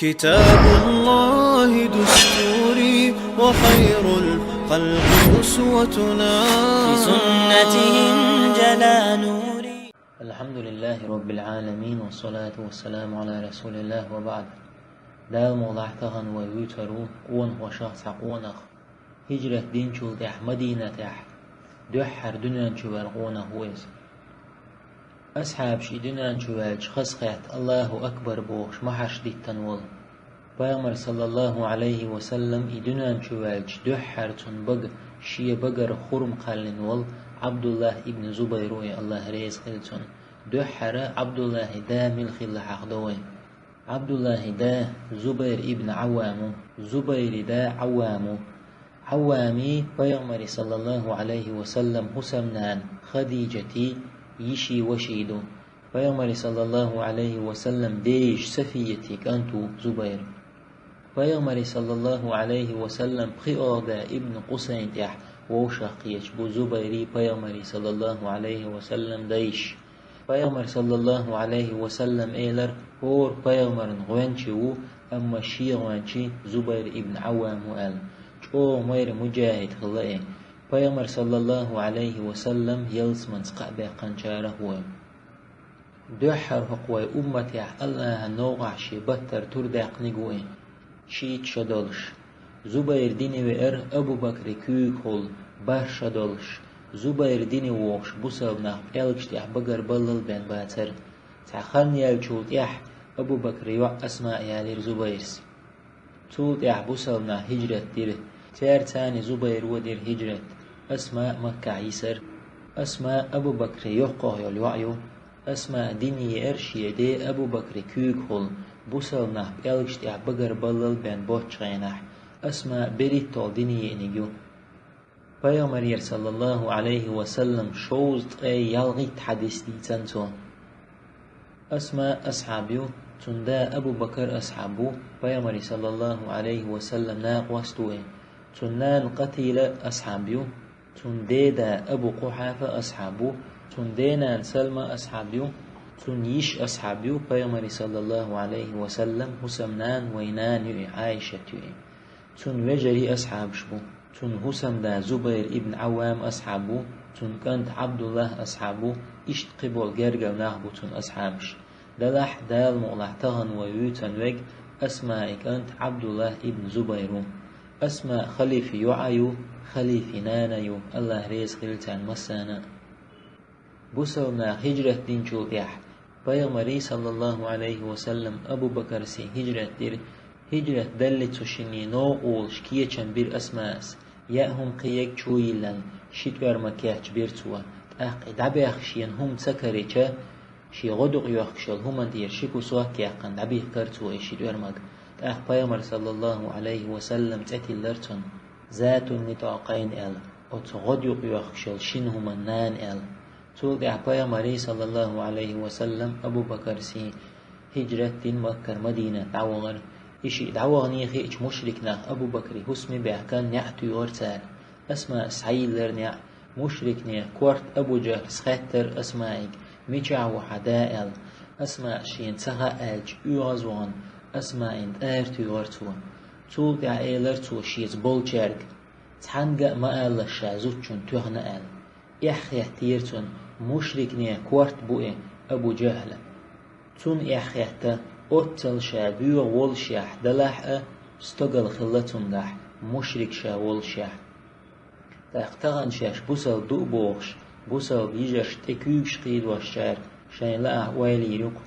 كتاب الله دستوري وخير الخلق أسوتنا، في سنته جلا نوري. الحمد لله رب العالمين، والصلاة والسلام على رسول الله، وبعد. دال موضعتهن ويوترو قون وشخص قونخ هجرة دين شول تح مدينة تح دحر دنيا شوال قونه ويز أصحاب شي دنيا شوال خسخت الله أكبر بوش محش دي التنول بيامر صلى الله عليه وسلم دنيا شوال دحر تنبق شي بقر خرم قالن ول عبد الله ابن زبير الله ريز خلتون دحر عبد الله دامل خل حقدوي عبد الله دا زبير ابن عوام زبير دا عوامي بيغمر صلى الله عليه وسلم حسمنان خديجتي يشي وشيدو بيغمر صلى الله عليه وسلم ديش سفيتك أنتو زبير بيغمر صلى الله عليه وسلم خيودا ابن قسين تح وشقيش بو زبيري بيغمر صلى الله عليه وسلم ديش بيغمر صلى الله عليه وسلم إيلر هور بيغمر غوانشي أما شي غوانشي زبير ابن عوام وقال شو مير مجاهد خلائي بيغمر صلى الله عليه وسلم يلس من سقعبه قنشاره هو دحر هقوي أمتي الله نوغع شي بطر تردق نقوي شيت شدلش زبير ديني وإر أبو بكر كيوك هول بار شدلش زبير ديني ووش بوسلنا يلقش تيح بقر بلل بين باتر تخن يلشول تيح أبو بكر يوع أسماء يالير زبيرس تول تيح بوسلنا هجرة دير تير تاني زبير ودير هجرة أسماء مكة عيسر أسماء أبو بكر يوقع يلوعيو أسماء ديني إرشي دي أبو بكر كيوك هول بوسلنا يلقش تيح بقر بلل بين بوتش غينح أسماء بريد طول ديني ينجو بيغمر صلى الله عليه وسلم شوز تقي يلغي حديث دي تنتو أسماء أصحابيو تندا أبو بكر أصحابو بيغمر صلى الله عليه وسلم ناق وستوه تنان قتيل أصحابيو تنديدا أبو قحافة أصحابو تندينا سلمى أصحابيو تنيش أصحابيو بيغمر صلى الله عليه وسلم حسمنان وينان يؤي عائشة يؤي تن وجري أصحاب شبو تن حسم دا زبير ابن عوام أصحابو تن كانت عبد الله أصحابو إشت قبول جرجل ناخبو تن أصحابش دلح دال مغلحتهن ويوتن وج أسماء كانت عبد الله ابن زبيرو أسماء خليفي يعيو خليفي نانيو الله ريز خلتان مسانا بوسونا هجرة دين شوتيح بيغمري صلى الله عليه وسلم أبو بكر سي هجرة دير هجرة دلت وشني نوقول شكية شنبير أسماس يأهم قيك شويلن شتور مكيهش بيرتوا دعبيخ شين هم سكريشا شي غدق يوخشل هم دير شكو سواك يقن دعبيخ كرتوا شتور مك بيغمر صلى الله عليه وسلم تأتي اللرتن ذات النطاقين أل غدق يوخشل شين هم النان أل تول بيغمري صلى الله عليه وسلم أبو بكر سي هجرة دين مكة مدينة تعوغر إشي دعواني خيش مشركنا أبو بكر حسمي بأكان نعتو يورتال أسماء سعيد لرنع مشركنا كورت أبو جهل سخاتر أسمائك ميجع وحدائل أسماء شين سخا ألج يغزوان أسماء إنتارتو يورتو تول دع إيلرتو شيز بولجرق تحنق ما ألا شازوتشون تهنا أل إحيا تيرتون مشركنا كورت بوئي أبو جهل تون إحياتا أوتل شابيو والشاح دلح استقل خلتون دح مشرك شا والشاح تاقتغن شاش بوسل دو بوغش بوسل بيجش تكيوش قيد والشار شاين لا ويلي يرق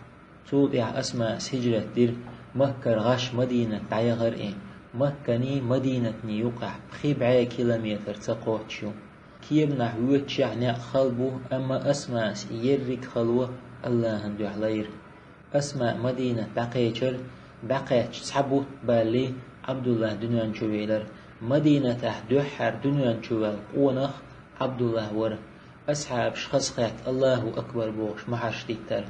تول أسماء سجرة دير مكة غش مدينة عيغر مكة مدينة يقع بخيب كيلومتر تقوتشو كيب نحويت شعنع خلبو أما أسماء يرك خلوة الله هندو حلير أسماء مدينة بقيتش سحبوت بالي عبد الله دنيان شويلر مدينة دحر دنيان شويل قونخ عبد الله ور أصحاب شخصخات الله أكبر بوش محش ديتر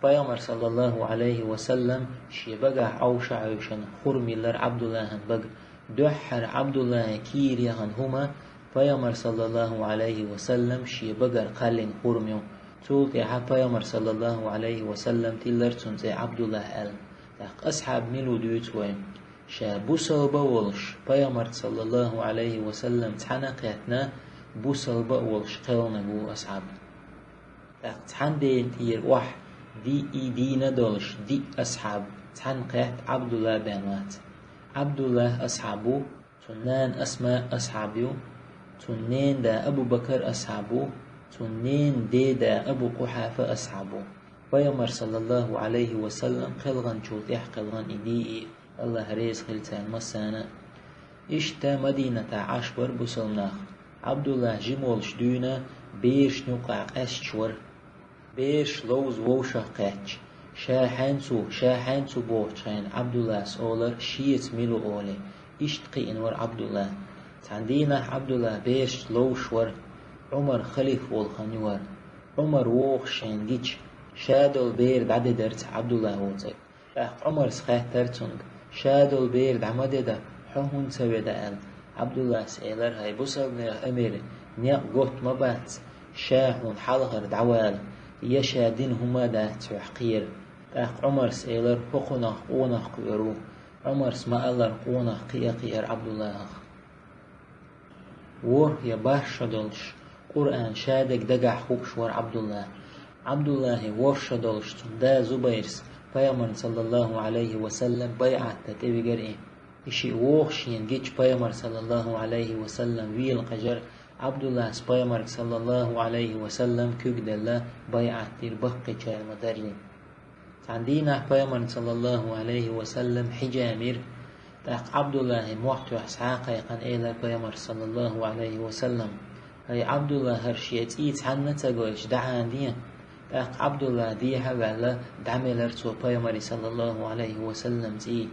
بيغمر صلى الله عليه وسلم شي بقى عوش عيشن خرميلر عبد الله بق دحر عبد الله كير يغن هما بيغمر صلى الله عليه وسلم شي بقر قلن خرميو تول تي حبا يمر صلى الله عليه وسلم تلرتون زي عبد الله أل أصحاب ملو دوت وين شا بوصل بولش بيامر صلى الله عليه وسلم تحنقيتنا بوصل بولش قلنا بو أصحاب تحن دين تير وح دي دينا دولش دي أصحاب تحنقيت عبد الله بنوات عبد الله أصحابه تنان أسماء أصحابه تنين دا أبو بكر أصحابه تنين دي دا أبو قحافة أصحابه بيامر صلى الله عليه وسلم قلغن شوت قلغن إدي الله ريز خلتان مسانا إشتا مدينة عشبر بسلناخ عبد الله جمولش دونا بيرش نقع أششور بيرش لوز ووشا قاتش شاحنسو بوشين عبد الله سولر شيت ميلو أولي إشتقي إنور عبد الله تندينا عبد الله بيرش لوشور عمر خليف والخنور عمر ووخشين جيش شادل بيرد عددرت عبد الله وزك عمر سخات ترتونغ شادل بيرد عمددا حهون سويدا ال عبد الله سيلر هاي بوصل أمير نيق قوت مبات شاهون حلغر دعوال يشادين هما دا تحقير عمر سيلر حقناق قوناق قيرو عمر سما الله قوناق قير عبد الله ور يباش شدلش قرآن شادك دقع خوبش ور عبد الله ورش دولش دا زبيرس بيامر صلى الله عليه وسلم بيعت تتبقر إشي ووخشين جيش بيامر صلى الله عليه وسلم ويل قجر عبد الله بيامر صلى الله عليه وسلم كوك دلا بيعت دير بقى جاي مدرين عندنا بيامر صلى الله عليه وسلم حجامير تاق عبد الله موحتو اسحاق يقن إلى بيامر صلى الله عليه وسلم هاي عبد الله هرشيت إيت حنتا قويش دعان دين عبد الله ديها ولا دعملر تو بيامر صلى الله عليه وسلم تي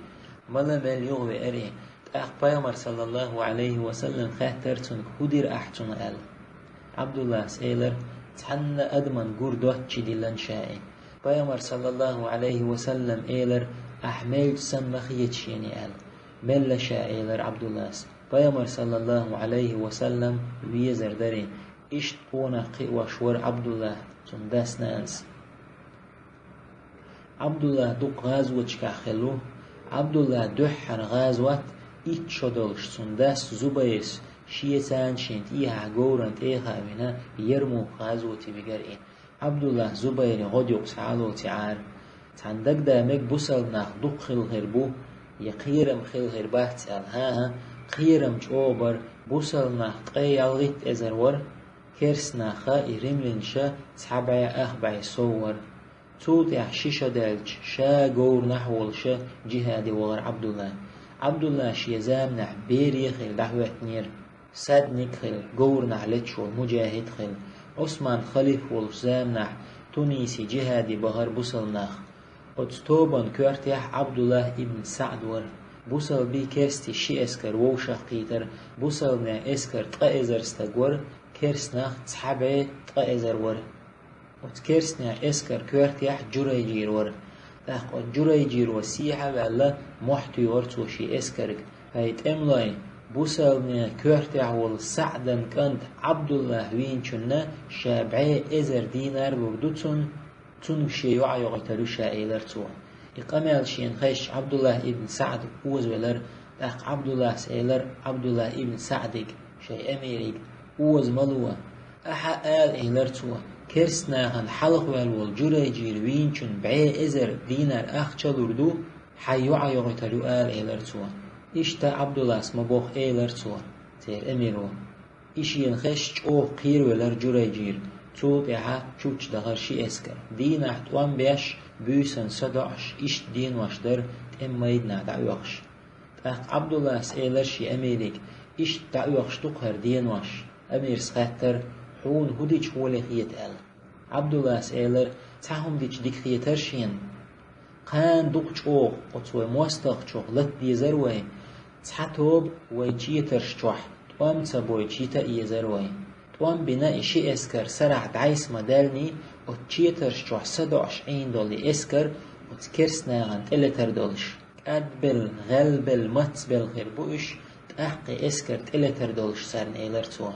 ملا مل يغوي أري بيامر صلى الله عليه وسلم خاطرتون هدير أحتون ال عبد الله سيلر تحن أدمن قردوت جديلن شائي بيامر صلى الله عليه وسلم إيلر أحمل سمخيت شيني ال مل شائيلر عبد الله بيامر صلى الله عليه وسلم ويزر دري إشت قونا وشور عبد الله تنداس ناس عبد الله دوق غازوة كاخلو عبد الله دحر غازوات إيت شدلش تنداس زبيس شيتان شنت إيها غورنت إيها منا يرمو غازوة بقرئين عبد الله زبير غديق سعالو تعار تندق دامك بسل ناخ دوق خل غربو يقيرم خل غرباه تال ها قيرم جوبر بسل ناخ قيالغيت ازرور كرسنا خا إرملنشا تحبع أخبع صور توت يحشيشا دالج شا قور نحولشا جهادي ولر عبد الله شيزام نح بيري خل دعوة نير ساد نكخل قور نحلتشو مجاهد خل عثمان خليف والزام نح تونيسي جهادي بغر بوصل ناخ اتستوبان كورتيح عبد الله ابن سعد ور بوصل بي كرستي شي اسكر ووشا قيتر بوصل نا اسكر تقائزر استقور كرسنا تحبع تقائزر ور وتكرسنا اسكر كورتيح جريجير ور تاق جريجير وسيحة ولا محتي ورتو شي اسكرك هايت املاي بوصل نا كورتيح والسعدن كانت عبد الله وين شنا شابعي ازر دينار بردوتون تون شي يوعى يغتلو شائلر تو إقامل شين خيش عبد الله ابن سعد أوز ولر تاق عبد الله سيلر عبد الله ابن سعدك شي أميريك أوز ملوى أحا آل إهلر تو كرسنا هن حلق والجرى جيروين چون بعي إزر دينار أخ چلوردو حيوعى يغتلو آل إهلر تو إشتا عبد الله اسم بوخ إهلر تو تير أميرو إشين خيش أو قير ولر جرى جير توت يها چوچ دغر شي اسكر دين احتوان بيش بيسن صدعش إشت دين واشدر تأميدنا دعوخش تاق عبد الله سيلر شي أميريك إشت دعوخش تقهر دين واش أمير سخاتر حون هديج هولي خيتال عبد الله سيلر تاهم ديج خيتر شين قان دوق چوغ قطوه موستق چوغ لت ديزروي تحتوب ويجيترش چوح توام تبوي جيتا إيزروي وان بناء شي اسكر سرع دعيس مدالني وتشيترش جوح 27 دولي اسكر وتكرسنا عن تلتر دولش أدبل غلبل متبل غير بوش تحقي اسكر تلتر دولش سرن ايلر توا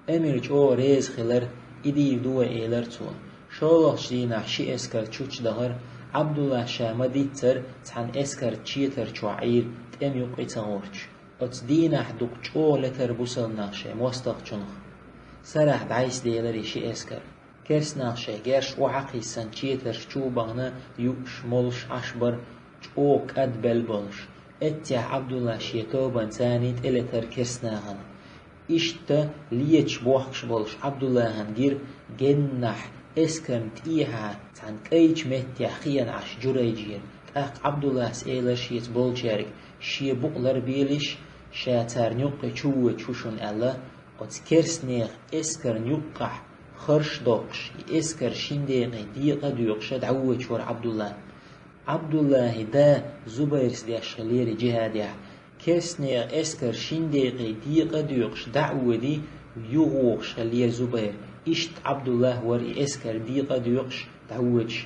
امير جو ريز خلر إدي دوا ايلر توا شالش دينا شي اسكر چوچ دهر عبد الله شامديتر تحن اسكر تشيتر شعير تم يقعي تغورش اتدينا حدوك لتر بوصل ناخشي موستق چنخ سرح بعيس ديلري شي اسكر كرس ناخشي جيرش وعقي سنچيتر شو بانا يوش مولش عشبر چوك اد بلبلش اتيا عبد الله شيتو بنتاني تلتر كرس ناغن اشتا ليتش بوحكش بولش عبد الله هنجير جنح اسكرم تيها تان كيش مت يحقيا عش جريجير تاق عبد الله سئلر شيت بولشارك شي بقلر بيلش شاتر نيوق چوشون الله قد كرسنيغ اسكر نيوقح خرش دوقش اسكر شنديغي ديقا ديوقش دعوة ور عبد الله دا زبير سديش خليري جهاديح كرسنيغ اسكر شنديغي ديقا ديوقش دعوة دي يغوقش خلير زبير اشت عبد الله ور اسكر ديقا ديوقش دعوش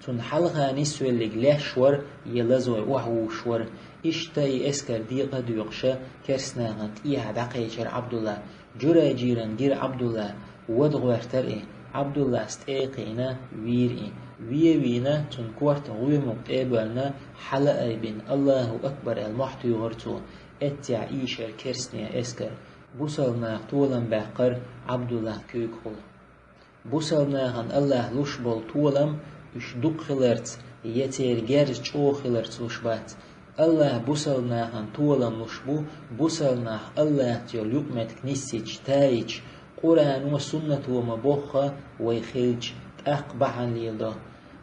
تون حلقة نسوي اللي قلاش يلزوي وحوش ور اشتا اسكر ديقا ديوقشا كرسناغن ايها دقيقر عبد الله جرى جيران دير عبد الله ودغوارتر عبد الله استيقينا ويرئي وينا تنكورت غيمو قيبالنا حلقة بين الله أكبر المحتوى غرتو اتيا ايشر كرسنيا اسكر بوصلنا طولا باقر عبد الله كيك خل بوصلنا الله لشبال طولم اش دوق خلرت يتير جارج چو خلرت لشبات الله بوصلنا طولم لشبو بوصلنا الله تيول يقمت كنيسيج تايج قرآن وسنة ومبوخة ويخيج أقبحا ليلدا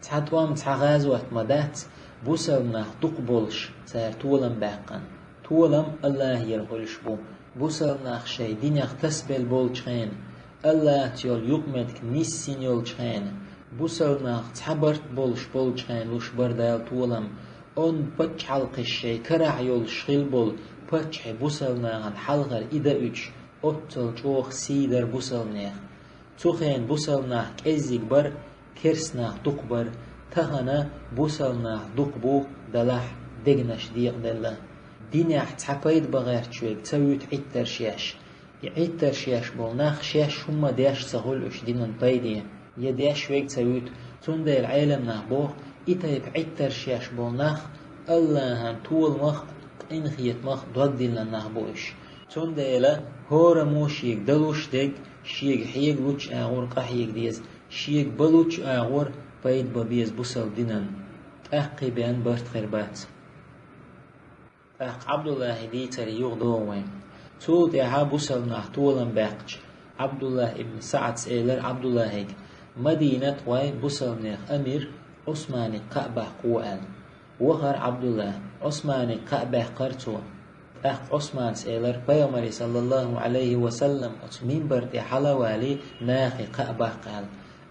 تحتوام تحغازوات مدات بوصلنا تقبلش تار طولم باقا طولم الله يرغلش بو بوصلنا خشي دينيخ تسبل بولچخين الله تيول يقمت كنيسين يولچخين بوصلنا تحبرت بولچخين لوش بردال طولم اون بچ حلق الشي كرع يول شخيل بول بچ بوصلنا عن حلغر إذا اج اتل چوخ سيدر بوصلناخ توخين بوصلناخ كزيك بر كرسناخ دقبر تهنا بوصلناخ دقبو دلح دقنش ديق دلا دينيح تحبايد بغير چوك تسويت عيتر شياش عيتر شياش بولناخ شياش هما دياش سهول اش دينن بايدي يدياش ويك تسويت تنده العالم نحبوخ إتايب عيتر شياش بولناخ الله هن طول مخ انخيت مخ دوك ديلنا نحبوش تنده إلا هورا موشيك دلوش ديك شيك حيك لوش آغور قحيك ديز شيك بلوش آغور بايد ببيز بوصل دينن أحقي بيان برت خربات أح عبد الله ديتر يغدوين تو ديها بوصل نحطولا باقج عبد الله ابن سعد سئلر عبد الله هيك مدينة واي بوصل نيخ أمير عثماني قأبه قوال وخر عبد الله عثماني قأبه قرتو أخ عثمان سئلر بيامري صلى الله عليه وسلم أتمين برتي حلوالي ناخي قأبه قال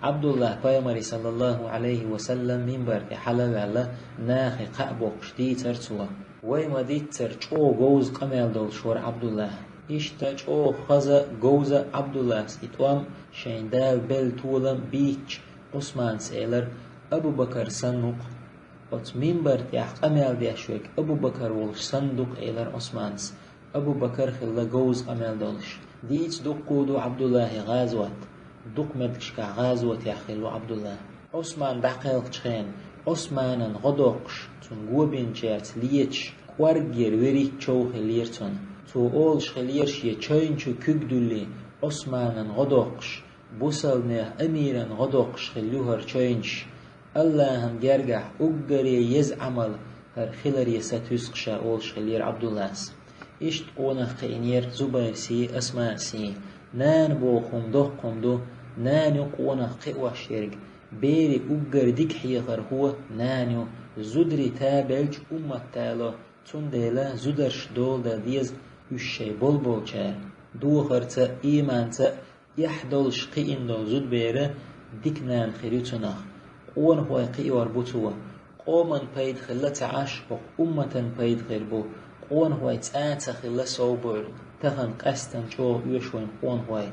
عبد الله بيامري صلى الله عليه وسلم من برتي حلوالي ناخي قأبه قشدي ترتوا ويما ديتر چو جوز قمال دول شور عبد الله اشتا چو خزا جوز عبد الله اتوام شيندال بل طولم بيچ عثمان سئلر أبو بكر صندوق أتمين برتيح قمال ديشوك أبو بكر ولش صندوق إلر عثمانس أبو بكر خلا جوز قمال دولش ديت دقودو عبد الله غازوات دق مدكشكا غازوات يخلو عبد الله عثمان دقيق تشخين عثمانا غدوقش تنقو بنجات ليتش كوارجير وري چو خليرتون تو أولش خليرش يچاين چو كگدولي عثمانا غدوقش بوصلنه أميرا غدوقش خلوهر چاينش الله هم جرجع أجري يزعمل هر خلر يستوسقش أولش خلير عبد الله إشت قونا قينير زبير سي أسماء سي نان بوخم دو نانو قونا قوة شرق بيري أجر ديك حيخر هو نانو زدري تابلج أمة تالو تندلا زدرش دول دا ديز يشي بول چار دو خرطة إيمانتا يحدولش قين دول زد بيره ديك نان خريتناخ قون هو قيور بوتوا قومن بايد خلت عاش أمة بايد غيربو قون هو تآتا خلا صوبر تخن قستن جو يشوين قون هو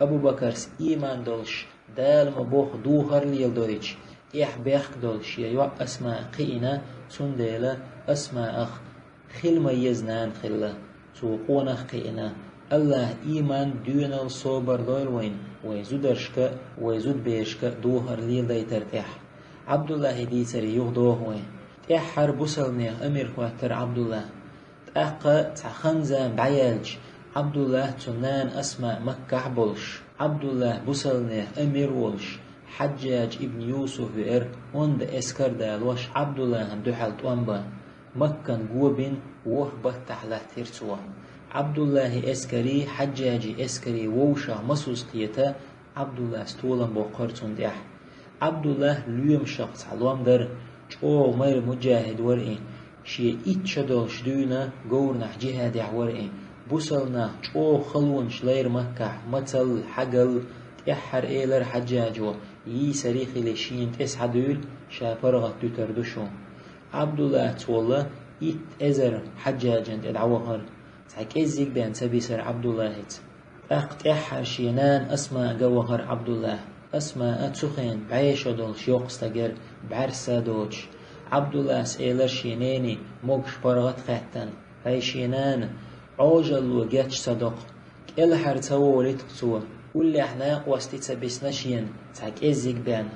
أبو بكرس إيمان دولش دال مبوخ دوهر ليل دولش إح بيخ دولش يو أسماء قينا سنديلا أسماء أخ خل ميزنان خلا تو قونخ قينا الله إيمان دونال صوبر دول وين ويزودرشك ويزود بيشك دوهر ليل داي ترتاح عبد الله ديتر يغدوه تأحر بوصلني أمير خواتر عبد الله تأقى تخنزان بعيالج عبد الله تنان أسماء مكة بولش عبد الله بوصلني أمير ولش حجاج ابن يوسف وند اسكر دالوش عبد الله دحلت وانبا مكة قوبين وخبت تحلت ترسوا عبد الله اسكري حجاجي اسكري ووشا مسوس قيتا عبد الله ستولن بوقرتون ديح عبد الله ليوم شخص علوام در او مير مجاهد ورئي شي اتشدل شدونا قورنا جهاد ورئي بوصلنا او خلون شلير مكة متل حقل تحر ايلر حجاجو يي سريخي لشين تسعدول شافرغت تتردشو عبد الله تولى ات ازر حجاجن تدعوهر تحكيزيك بان سبيسر عبد الله تحر شينان اسماء جوهر عبد الله اسماء تسخين بعيشة دول شيوقستقر بعرسة دوش عبد الله سيلر شينيني موكش برغت خاتن هاي شينان عوجل وجاتش صدق الحر توليت قصوه واللي احنا وستي تسبسنا شين تحكيزيك بان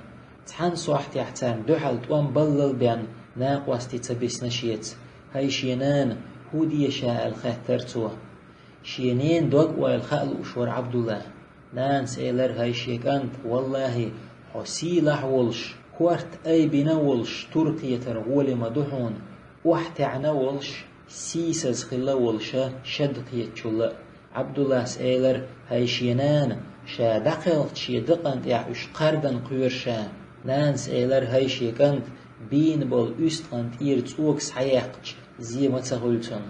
تحن صوحتي احتان دوحل توان بلل بان ناق وستي تسبسنا شيت هاي شينان هودي شاء الخاتر توا شينين دوق والخأل وشور عبد الله نان سيلر هاي شيك انت والله حسيلح ولش كوارت اي بنا ولش تركيا ترغولي مدحون واحتعنا ولش سيسز خلا ولشا شدقية شلا عبد الله سيلر هاي شينان شا دقل شي دقنت يعش قردن قيرشا نان سيلر هاي شيك انت بين بول استقنت ايرت اوكس حياقش زي ما تغلتن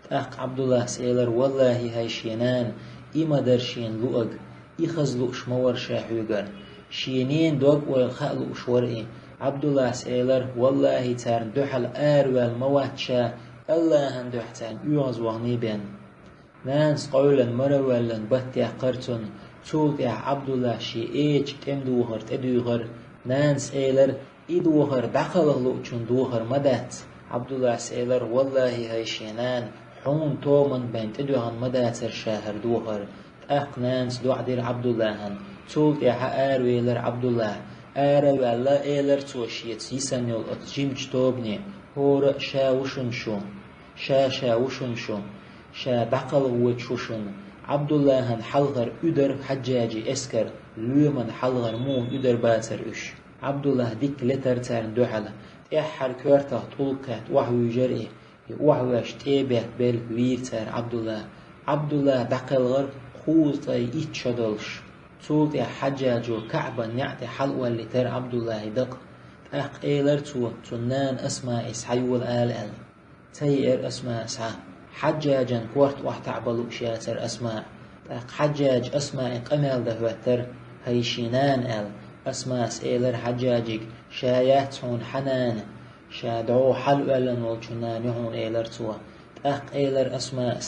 تاق عبد الله سيلر والله هاي شينان إما درشين لؤق يخزلو شمور شاحوغر شينين دوق والخألو شورئي عبد الله سيلر والله تار دحل آروال مواتشا الله هندوحتان يوز وغنيبين نانس قولا مرولا بطيع قرتن تولت عبد الله شي ايج تمدوهر تدوهر نانس ايلر إدوهر دقل لؤچن دوهر مدات عبد الله سيلر والله هاي شينان حون تومن بين تدوهن مداتر شاهر دوهر أق نانس دوعدير عبد الله تولت آرويلر عبد الله آرويلا ايلر توشيت سيسان يول اتجيمج توبني هور شاوشن شو شاوشن شو شا بقل وچوشن عبد الله حلغر ادر حجاجي اسكر لومن حلغر مون ادر باتر اش عبد الله ديك لتر تار دوحل احر كورته طولكات وحو جرئي وحو اشتيبه بل ويرتر عبد الله بقلغر خوزي اتشدلش تولت حجاجو كعبا نعتي حلوة لتر عبد الله دق اق ايلر تنان اسماء اسحيول آل تيئر اسماء اسحا حجاجا كورت وحتعبلو شاتر اسماء اق حجاج اسماء قمال دهوتر هيشينان ال اسماء سيلر حجاجك شايات هون حنان شادعو حلو ألن والجنان هون ايلر اق ايلر اسماء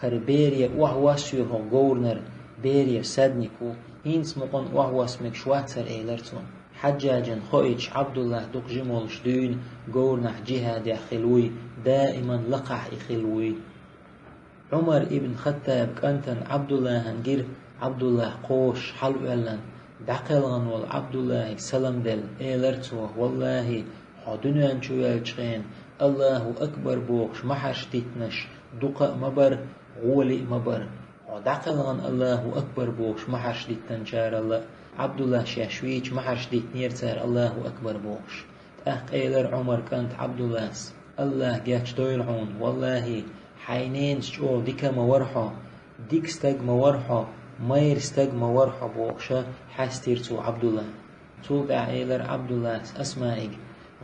هربيريا وهو سيوه غورنر بيريا سادنيكو هينس مقن وهو اسمك شواتر ايلرتون حجاجا خويج عبد الله دق جمولش دون غورنح جهاد يخلوي دائما لقح يخلوي عمر ابن خطاب كانتن عبد الله هنجر عبد الله قوش حلو ألن دقلغن والعبد الله سلام دل ايلرتو والله حدنان شوالجين الله أكبر بوخش محش تتنش دقاء مبر غولي مبر ودقلغن الله أكبر بوخش محش تتنشار الله عبد الله شاشويج محش تتنيرتار الله أكبر بوخش تأق ايلر عمر كانت عبد الله الله جاتش دويلعون والله حينين شو ديكا مورحو ديك استاق مورحو مير استاق مورحو بوخشا حاستيرتو عبد الله تولد ايلر عبد الله اسمائك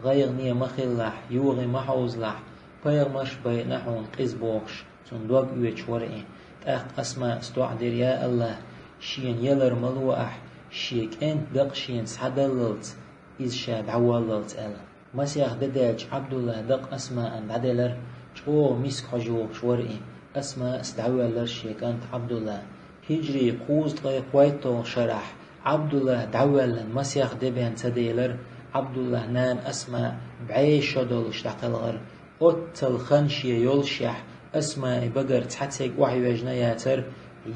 غير نية مخلح يوغي محوزلح بيغ مش بينحون قز بوخش تندوق يوش ورئي تأخ أسماء استوعدر يا الله شين يلر ملوأح شيك انت دق شين سحدللت إذ شاد عواللت أل مسيح دداج عبد الله دق أسماء أن عدلر شو مسك حجوق شورئي أسماء استعوالر شيك انت عبد الله هجري قوز طيق ويتو شرح عبد الله دعوالن مسيح دبين تديلر عبد الله نان أسماء بعيش شدولش تقلغر أتل خنشي يولشح أسماء بقر تحتك وحي وجنياتر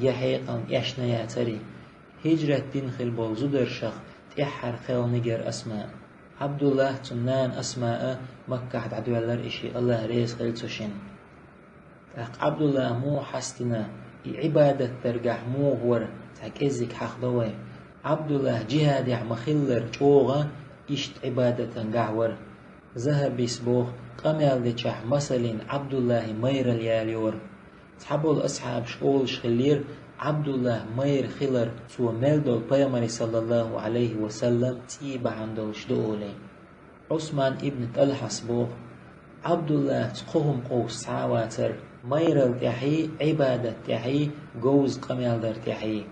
يحيقا يشنياتري هجرة دين خلبول زدر شخ تحر خيل نجر أسماء عبد الله تنان أسماء مكة عدو الله إشي الله ريس خلصوشين عبد الله مو حستنا عبادة ترجع مو هور تكزك حق دوي عبد الله جهاد مخلر شوغا إشت عبادة قعور ذهب يسبوخ قمال ديشح مثلا عبد الله مير الياليور تحبوا الأصحاب شغول شخلير عبد الله مير خلر سو ملدو البيامري صلى الله عليه وسلم تيبا عندو شدولي عثمان ابن طلحة سبوخ عبد الله تقوهم قوس سعواتر مير التحي عبادة تحي جوز قمال در تحي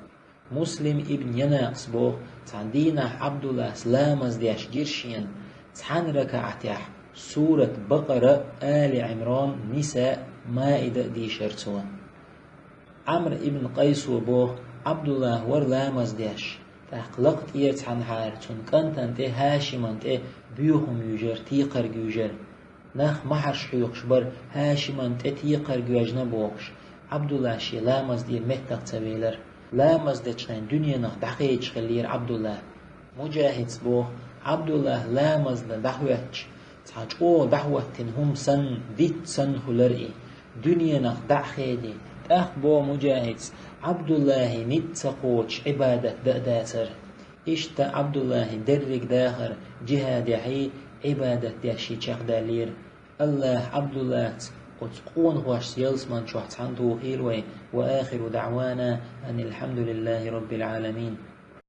مسلم ابن يناقص بوخ تعدينا عبد الله سلامز دياش جيرشين تحن ركعتيح سورة بقرة آل عمران نساء مائدة دي شرطوان عمرو ابن قيس وبوخ عبد الله ور لامز دياش تحقلقت إيرت عن حارتون كنتن تي هاشمان تي بيوهم يجر تيقر يجر نخ محرش حيوق شبر هاشمان تي تيقر يجنا بوخش عبد الله شي لامز دي مهتق تبيلر لامز دي تشين دنيا نخ دقيق خلير عبد الله مجاهد بوخ عبد الله لامز دحوتش تحجو دحوتن هم سن ديت سن هلرئي دنيا نخ دحخيدي بو مجاهد عبد الله نتسقوش عبادة دأداسر إشتا عبد الله درك داخر جهاد يحي عبادة داشي دالير الله عبد الله وتقون هواش يلسمان شوحت عنده خيلوي وآخر دعوانا أن الحمد لله رب العالمين